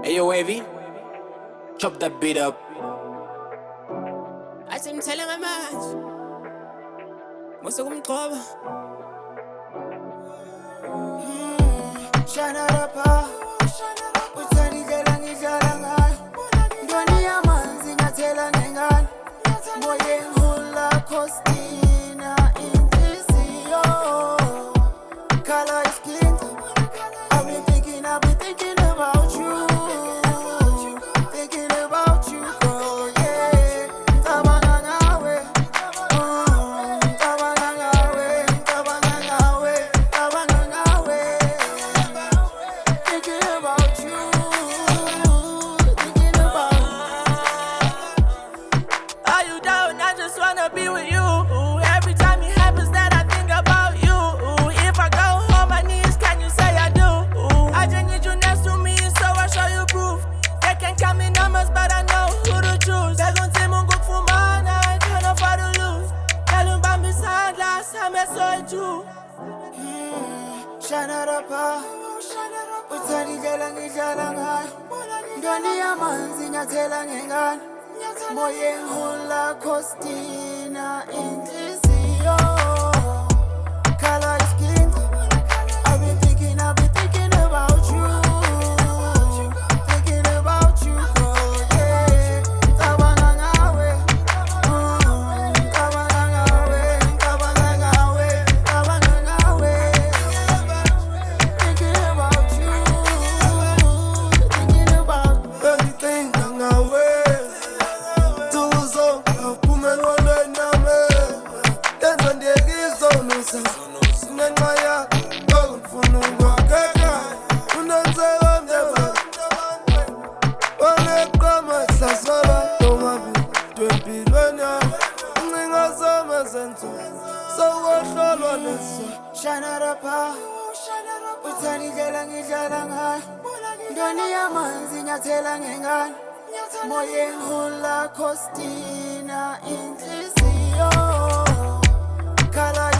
Hey yo, Wavy, chop that beat up. I seem telling my mind. What's up, Mkoba? Shana rapa, utani gela ngijala ngai. Ndoni ya manzi ngatela ngengani. Moye hula kostina intisio. Color is clean. I've been thinking about you. Thinking about you, girl, yeah. Tabana nawe, tabana nawe, tabana nawe, tabana nawe. Thinking about you, thinking about. Are you down? I just wanna be with you. Every time it happens that I think about you. If I go home my knees, can you say I do? I just need you next to me, so I show you proof. They can count me numbers, but I know who to choose. They gon' say mungu kufumana, I can't afford to lose. Tell them about me side last time I saw it too. Shana rapa, utani gela ngijala ngai. Ndoni ya manzi ngatela ngengani. Moye hula kostina intisio. Color is clean. I've been thinking about you. Thinking about you, girl, yeah. Tabana nawe, tabana nawe, tabana nawe, tabana nawe. Thinking about you, thinking about anything nawe. Tuzo apumelwa nami. Yenza ndiyekizo nusa. Sinenqaya ngokufuna ukwakeka. Unanzela mnyama. Waleqama hlasala nongabi twempilweni yami. Incinga zami zenzo. Sawuhlolwa leso. Shana rapa, utani gela ngijala ngai. Ndoni ya manzi nyathela ngengani. Moye hula kostina intisio. Color